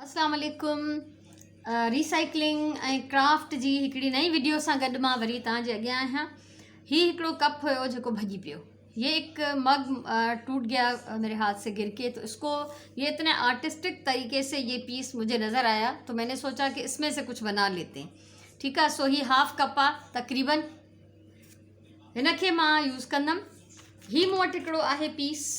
अस्सलाम वालेकुम। रीसाइक्लिंग ऐं क्राफ्ट जी हिकिड़ी नई वीडियो सां गॾु मां वरी तव्हांजे अॻियां आहियां। हीउ हिकिड़ो कप हुयो जेको भॼी पियो। ये एक मग टूट गया मेरे हाथ से गिर के, तो इसको ये इतने आर्टिस्टिक तरीके से ये पीस मुझे नज़र आया तो मैंने सोचा कि इसमें से कुछ बना लेते हैं। ठीक है, सो ही हाफ कप आहे तक़रीबन, हिनखे मां यूज़ कंदमि। ही मूं वटि हिकिड़ो आहे पीस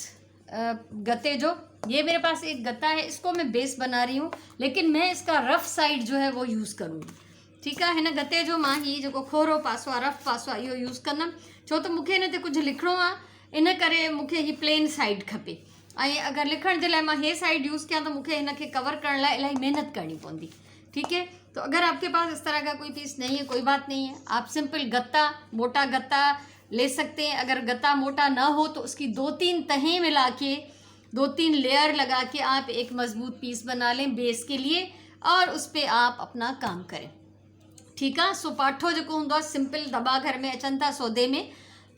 गत्ते जो। ये मेरे पास एक गत्ता है, इसको मैं बेस बना रही हूँ, लेकिन मैं इसका रफ साइड जो है वो यूज़ करूँगी। ठीक है, हिन गत्ते जो मां ही जेको खोरो पासो आहे, रफ पासो आहे, इहो यूज़ कंदमि। छो त मूंखे हिन ते कुझु लिखिणो आहे, इन करे मूंखे ही प्लेन साइड खपे। ऐं अगरि लिखण जे लाइ मां हे साइड यूज़ कयां त मूंखे हिन खे कवर करण लाइ इलाही महिनत करनी पवंदी। ठीक है, तो अगर आपके पास इस तरह का कोई पीस नहीं है, कोई बात नहीं है, आप सिंपल गत्ता, मोटा गत्ता ले सकते हैं। अगर गत्ता मोटा ना हो तो उसकी 2-3 तहें मिला के, 2-3 लेयर लगा के आप एक मजबूत पीस बना लें बेस के लिए, और उस पर आप अपना काम करें। ठीक है, सो पाठो जो होंगे सिंपल दॿा घर में अचन था सौदे में,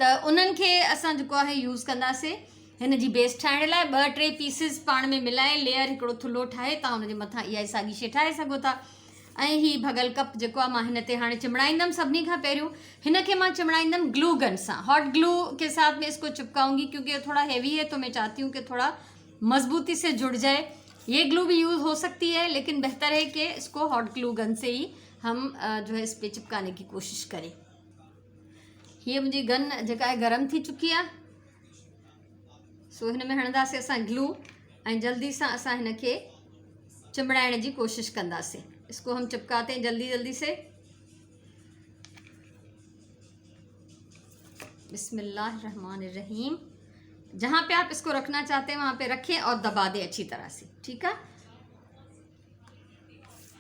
तो उन्हनि खे असां जेको आहे यूज़ कंदासीं हिन जी बेस ठाहिण लाइ। 2-3 पीसिस पाण में मिलाए लेयर हिकिड़ो थुल्हो ठाहे तव्हां हुनजे मथां इहा ई साॻी शइ ठाहे सघो था। ऐं ही भगल कप जेको आहे मां हिन ते हाणे चिमड़ाईंदमि। सभिनी खां पहिरियों हिन खे मां चिमड़ाईंदमि ग्लू गन सां। हॉट ग्लू के साथ में इसको चिपकाऊंगी क्योंकि ये थोड़ा हैवी है, तो मैं चाहती हूँ कि थोड़ा मजबूती से जुड़ जाए। ये ग्लू भी यूज़ हो सकती है, लेकिन बेहतर है कि इसको हॉट ग्लू गन से ही हम जो है इस पर चिपकाने की कोशिश करें। ये मुंहिंजी गन जेका है गरम थी चुकी है, सो हिन में हणंदासीं असां ग्लू ऐं जल्दी सां असां हिन खे चिमड़ाइण जी कोशिश कंदासीं। इसको हम चिपकाते हैं जल्दी जल्दी से। बिस्मिल्लाहिर्रहमानिर्रहीम। जहाँ पे आप इसको रखना चाहते हैं वहाँ पे रखें और दबा दें अच्छी तरह से। ठीक है,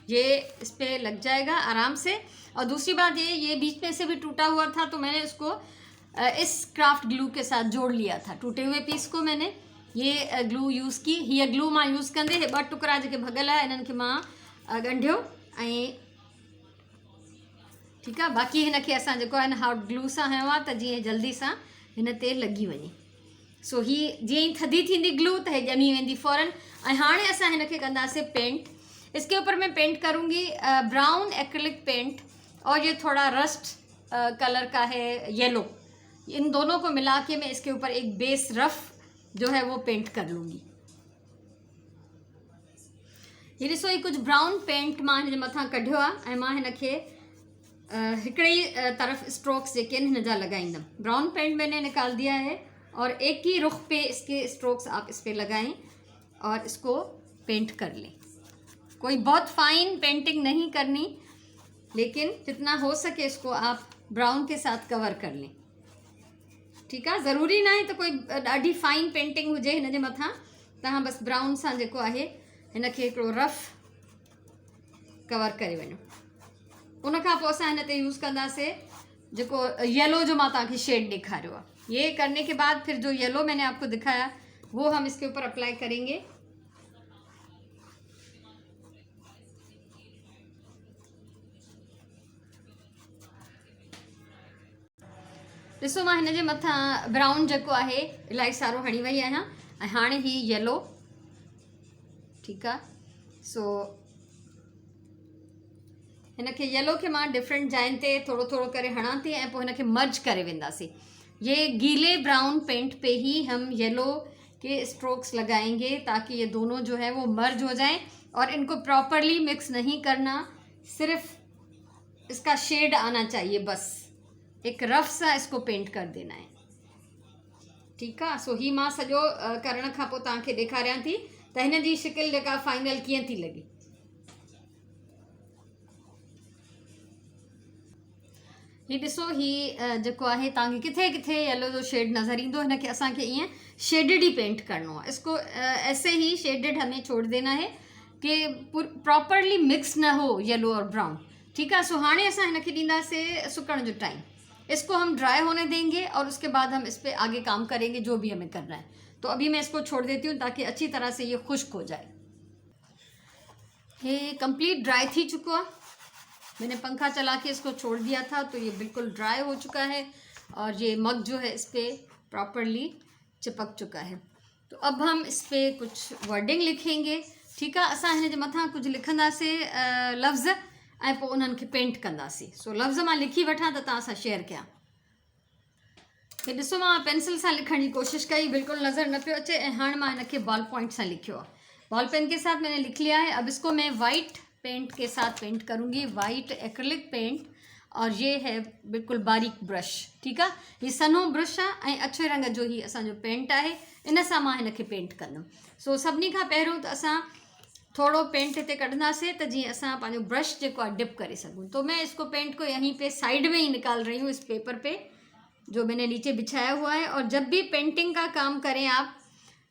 ये इस पे लग जाएगा आराम से। और दूसरी बात ये बीच में से भी टूटा हुआ था, तो मैंने उसको इस क्राफ्ट ग्लू के साथ जोड़ लिया था। टूटे हुए पीस को मैंने ये ग्लू यूज़ की। हीअ ग्लू मां यूज़ कंदे हे 2 टुकड़ा जेके भगल आहे इन्हनि खे मां ॻंढियो ऐं ठीक है, बाक़ी हिन खे असां जेको आहे न हॉट ग्लू सां हयो आहे त जीअं जल्दी सां हिन ते लॻी वञे। सो ही जीअं ई थधी थींदी ग्लू त हे ॼमी वेंदी फ़ौरन। ऐं हाणे असां हिन खे कंदासीं पेंट। इसके ऊपर मैं पेंट करूँगी ब्राउन एक्रिलिक पेंट, और ये थोड़ा रस्ट कलर का है येलो। इन दोनों को मिला के मैं इसके ऊपर एक बेस रफ जो है वो पेंट कर लूँगी। ये ॾिसो, ही कुछ ब्राउन पेंट मां हिन जे मथां कढियो आहे ऐं मां हिन खे हिकिड़ी तरफ स्ट्रोक्स जेके हिन जा लगाईंदमि। ब्राउन पेंट मैंने निकाल दिया है और एक ही रुख पे इसके स्ट्रोक्स आप इस पे लगाएं और इसको पेंट कर लें। कोई बहुत फाइन पेंटिंग नहीं करनी, लेकिन जितना हो सके इसको आप ब्राउन के साथ कवर कर लें। ठीक है, ज़रूरी ना है तो कोई ॾाढी फाइन पेंटिंग हुजे हिन जे मथां। तव्हां बस ब्राउन सां जेको आहे हिन खे हिकिड़ो रफ कवर करे वञो। उन खां पोइ असां हिन ते यूज़ कंदासीं जेको येलो जो मां तव्हांखे शेड ॾेखारियो आहे। ये करने के बाद फिर जो येलो मैंने आपको दिखाया वो हम इसके ऊपर अप्लाई करेंगे। ॾिसो, मां हिन जे मथां ब्राउन जेको आहे इलाही सारो हणी वई आहियां ऐं हाणे ही येलो। ठीकु आहे, सो हिन खे येलो खे मां डिफरेंट जाइन ते थोड़ो थोड़ो करे हणां थी ऐं पोइ हिन खे मर्ज करे वेंदासीं। ये गीले ब्राउन पेंट पे ही हम येलो के स्ट्रोक्स लगाएंगे ताकि ये दोनों जो है वो मर्ज हो जाएं, और इनको प्रॉपरली मिक्स नहीं करना, सिर्फ इसका शेड आना चाहिए, बस एक रफ सा इसको पेंट कर देना है। ठीक है, सो ही मां सॼो करण खां पोइ तव्हांखे ॾेखारियां थी त हिन जी शिकिल जेका फाइनल कीअं थी लॻे। ही ॾिसो, ही जेको आहे तव्हांखे किथे किथे येलो जो शेड नज़र ईंदो, हिन खे असांखे ईअं शेडिड ही पेंट करणो आहे। इसको ऐसे ही शेडिड हमें छोड़ देना है कि प्रॉपरली मिक्स न हो येलो और ब्राउन। ठीक है, सो हाणे असां हिन खे ॾींदासीं सुकण जो टाइम। इसको हम ड्राई होने देंगे और उसके बाद हम इस पर आगे काम करेंगे जो भी हमें करना है। तो अभी मैं इसको छोड़ देती हूँ ताकि अच्छी तरह से ये खुश्क हो जाए। ये कंप्लीट ड्राई थी चुका है, मैंने पंखा चला के इसको छोड़ दिया था तो ये बिल्कुल ड्राई हो चुका है और ये मग जो है इस पर प्रॉपरली चिपक चुका है। तो अब हम इस पर कुछ वर्डिंग लिखेंगे। ठीक है। असां हिन जे मथां कुझु लिखंदासीं लफ़्ज़ ऐं पोइ उन्हनि खे पेंट कंदासीं। सो लफ़्ज़ मां लिखी वठां त तव्हां सां शेयर कयां। हे ॾिसो, मां पेंसिल सां लिखण जी कोशिशि कई, बिल्कुल नज़र न पियो अचे, ऐं हाणे मां हिनखे बॉल पॉइंट सां लिखियो आहे। बॉल पेन के साथ मैंने लिख लिया है। अब इसको मैं वाइट पेंट के साथ पेंट करूँगी, वाइट एक्रिलिक पेंट। और ये है बिल्कुल बारीक ब्रश। ठीक है, ये सनो ब्रश है ऐं अछे रंग जो ही असांजो पेंट है, इन सां मां हिनखे पेंट कंदमि। सो सभिनी खां पहिरियों त असां थोड़ो पेंट हिते कढंदासीं त जीअं असां पंहिंजो ब्रश जेको आहे डिप करे सघूं। तो मैं इसको पेंट को यहीं पे साइड में ही निकाल रही हूँ, इस पेपर पे जो मैंने नीचे बिछाया हुआ है। और जब भी पेंटिंग का काम करें आप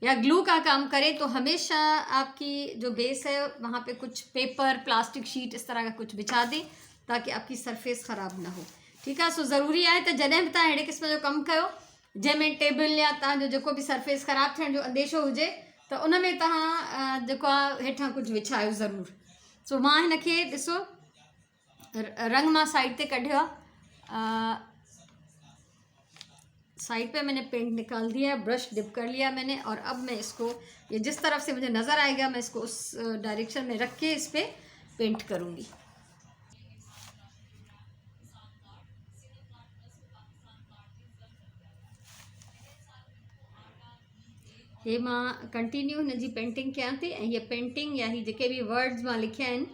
या ग्लू का काम करें तो हमेशा आपकी जो बेस है वहाँ पे कुछ पेपर, प्लास्टिक शीट इस तरह का कुछ बिछा दें ताकि आपकी सरफेस ख़राब ना हो। ठीक है। सो ज़रूरी है तो जॾहिं भी तव्हां अहिड़े क़िस्म जो कमु कयो जंहिंमें टेबल या तव्हांजो जेको भी सरफेस ख़राब थियण जो अंदेशो हुजे त उन में तव्हां जेको आहे हेठां कुझु विछायो ज़रूरु। सो मां हिनखे ॾिसो रंग मां साइड ते कढियो आहे, साइड पे मैंने पेंट निकाल दिया है, ब्रश डिप कर लिया मैंने। और अब मैं इसको ये जिस तरफ से मुझे नज़र आएगा मैं इसको उस डायरेक्शन में रख के इस पर पेंट करूँगी। ये मां कंटिन्यू हिन जी पेंटिंग कयां थी, ऐं ये पेंटिंग या ही जेके भी वर्ड्स मां लिखिया आहिनि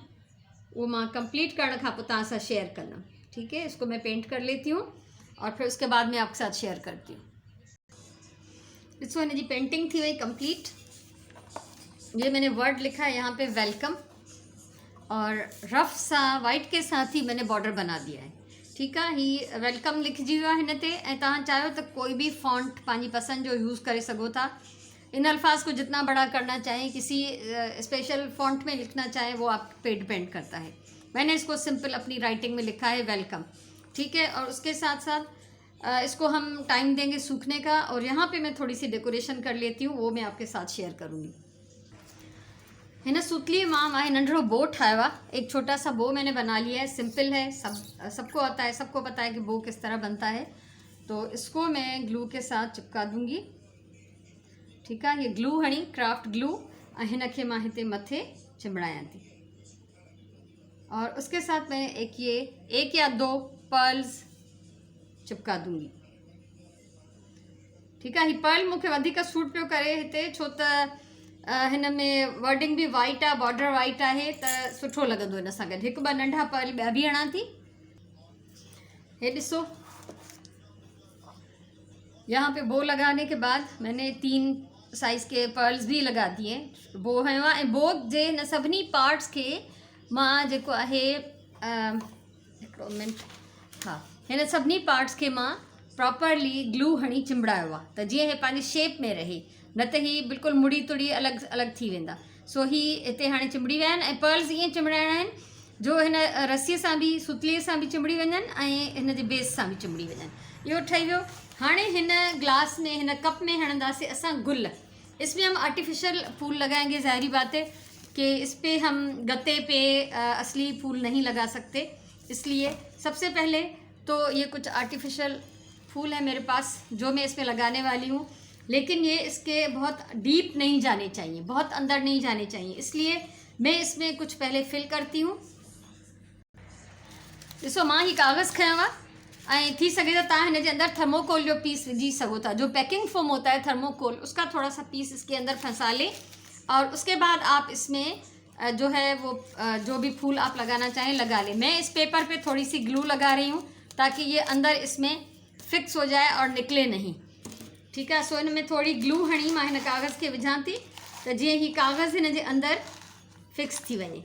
वो मां कंप्लीट करण खां पोइ तव्हां सां शेयर कंदमि। ठीक है, इसको मैं पेंट कर लेती हूँ और फिर उसके बाद मैं आपके साथ शेयर करती हूँ। इसको हिन जी पेंटिंग थी वही कंप्लीट। ये मैंने वर्ड लिखा है यहाँ पे वेलकम, और रफ सा वाइट के साथ ही मैंने बॉर्डर बना दिया है। ठीक है, ही वेलकम लिखजी वियो आहे हिन ते। ऐं तव्हां चाहियो तो कोई भी फॉन्ट पंहिंजी पसंद जो यूज़ करे सघो था। इन अल्फाज को जितना बड़ा करना चाहें, किसी स्पेशल फॉन्ट में लिखना चाहें, वो आप पे डिपेंड करता है। मैंने इसको सिंपल अपनी राइटिंग में लिखा है वेलकम। ठीक है, और उसके साथ साथ इसको हम टाइम देंगे सूखने का, और यहाँ पे मैं थोड़ी सी डेकोरेशन कर लेती हूँ, वो मैं आपके साथ शेयर करूँगी। हिन सुतली मां नंढड़ो बो ठाहियो आहे। एक छोटा सा बो मैंने बना लिया है, सिंपल है, सबको आता है, सबको पता है कि बो किस तरह बनता है। तो इसको मैं ग्लू के साथ चिपका दूंगी। ठीक है, ये ग्लू हणी क्राफ्ट ग्लू, हिन खे मां हिते मथे चिंबड़ायां थी। और उसके साथ मैं एक या दो पर्ल्स चिपका दूंगी। ठीक है, ही पर्ल मूंखे वधीक सूट पियो करे हिते, छो त हिन में वर्डिंग भी वाइट आहे, बॉर्डर वाइट आहे, त सुठो लॻंदो हिन सां गॾु। हिकु ॿ नंढा पर्ल ॿिया बि हणां थी। हे ॾिसो, यहाँ पे बो लगाने के बाद मैंने 3 साइज़ के पर्ल्स भी लगा दिए। बो हयो आहे, ऐं बो जे हिन सभिनी पार्ट्स खे मां जेको आहे हिकिड़ो मिनट, हा, हिन सभिनी पार्ट्स खे मां प्रॉपरली ग्लू हणी चिंबड़ायो आहे त जीअं हे पंहिंजी शेप में रहे, न त ही बिल्कुलु मुड़ी तुड़ी अलॻि अलॻि थी वेंदा। सो ही हिते हाणे चिंबड़ी विया आहिनि, ऐं पर्ल्स ईअं चिंबड़ाइणा आहिनि जो हिन रसीअ सां बि, सुतलीअ सां बि चिंबड़ी वञनि ऐं हिन जे बेस सां बि चिंबड़ी वञनि। इहो ठही वियो। हाणे हिन ग्लास में, हिन कप में हणंदासीं असां गुल। इसमें हम आर्टिफिशियल फूल लगाएंगे, ज़ाहिरी बात है कि इस पे हम गत्ते पे असली फूल नहीं लगा सकते। इसलिए सबसे पहले तो ये कुछ आर्टिफिशियल फूल है मेरे पास जो मैं इसमें लगाने वाली हूँ, लेकिन ये इसके बहुत डीप नहीं जाने चाहिए, बहुत अंदर नहीं जाने चाहिए, इसलिए मैं इसमें कुछ पहले फिल करती हूँ। ॾिसो, मां ही कागज़ खयों आहे, ऐं थी सके तो तव्हां हिन जे अंदर थर्मोकोल जो पीस विझी सघो था। जो पैकिंग फोम होता है थर्मोकोल, उसका थोड़ा सा पीस इसके अंदर फंसा लें, और उसके बाद आप इसमें जो है वो जो भी फूल आप लगाना चाहें लगा लें। मैं इस पेपर पे थोड़ी सी ग्लू लगा रही हूँ ताकि ये अंदर इसमें फिक्स हो जाए और निकले नहीं। ठीक है, सो इन में थोड़ी ग्लू हणी मां हिन कागज़ के विझां थी त जीअं ही कागज़ हिन जे अंदर फिक्स थी वञे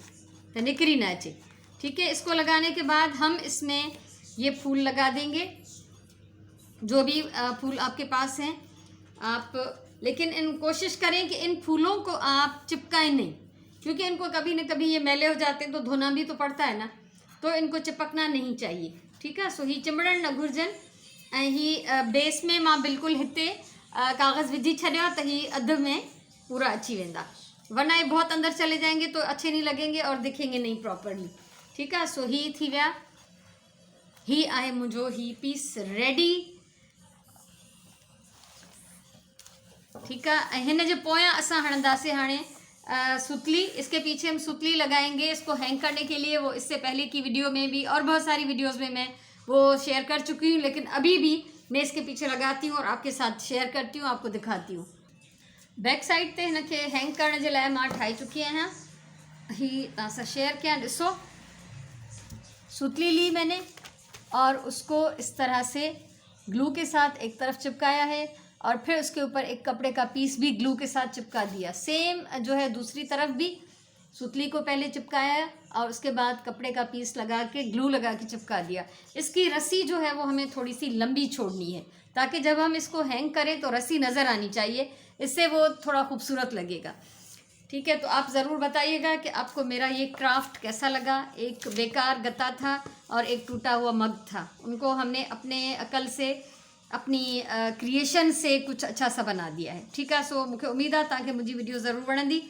त निकरी न अचे। ठीक है, इसको लगाने के बाद हम इसमें ये फूल लगा देंगे, जो भी फूल आपके पास हैं आप। लेकिन कोशिश करें कि इन फूलों को आप चिपकाएं नहीं, क्योंकि इनको कभी न कभी ये मैले हो जाते हैं तो धोना भी तो पड़ता है ना, तो इनको चिपकना नहीं चाहिए। ठीक है, सो ही चिंबड़न न घुर्जन। ऐं ही बेस में मां बिल्कुल हिते कागज़ विझी छॾियो त ही अध में पूरा अची वेंदा, वरना ये बहुत अंदर चले जाएंगे तो अच्छे नहीं लगेंगे और दिखेंगे नहीं प्रॉपरली। ठीक है, सो ही थी विया, ही आहे मुंहिंजो ही पीस रेडी। ठीक है, ऐं हिन जे पोयां असां हणंदासीं हाणे सुतली, इसके पीछे हम सुतली लगाएंगे इसको हैंग करने के लिए। वो इससे पहले की वीडियो में भी और बहुत सारी वीडियोस में मैं वो शेयर कर चुकी हूँ, लेकिन अभी भी मैं इसके पीछे लगाती हूँ और आपके साथ शेयर करती हूँ, आपको दिखाती हूँ। बैक साइड ते हिनखे हैंग करण जे लाइ मां ठाहे चुकी आहियां। ही तव्हां सां शेयर कयां। ॾिसो, सुतली ली मैंने और उसको इस तरह से ग्लू के साथ एक तरफ चिपकाया है और फिर उसके ऊपर एक कपड़े का पीस भी ग्लू के साथ चिपका दिया। सेम जो है दूसरी तरफ भी सुतली को पहले चिपकाया और उसके बाद कपड़े का पीस लगा के ग्लू लगा के चिपका दिया। इसकी रस्सी जो है वो हमें थोड़ी सी लंबी छोड़नी है ताकि जब हम इसको हैंग करें तो रस्सी नज़र आनी चाहिए, इससे वो थोड़ा खूबसूरत लगेगा। ठीक है, तो आप ज़रूर बताइएगा कि आपको मेरा ये क्राफ्ट कैसा लगा। एक बेकार गत्ता था और एक टूटा हुआ मग था, उनको हमने अपने अकल से, अपनी क्रिएशन से कुछ अच्छा सा बना दिया है। ठीक है, सो मूंखे उम्मीद आहे तव्हांखे मुंहिंजी वीडियो ज़रूर वणंदी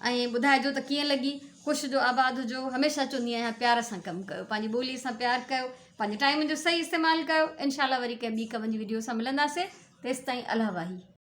ऐं ॿुधाइजो त कीअं लॻी। ख़ुशि जो आबाद हुजो। हमेशह चवंदी आहियां प्यार सां कमु कयो, पंहिंजी ॿोलीअ सां प्यार कयो, पंहिंजे टाइम जो सही इस्तेमालु कयो। इंशाल्लाह वरी कंहिं ॿी कम जी वीडियो सां मिलंदासीं। तेसिताईं अल्लाह वाही।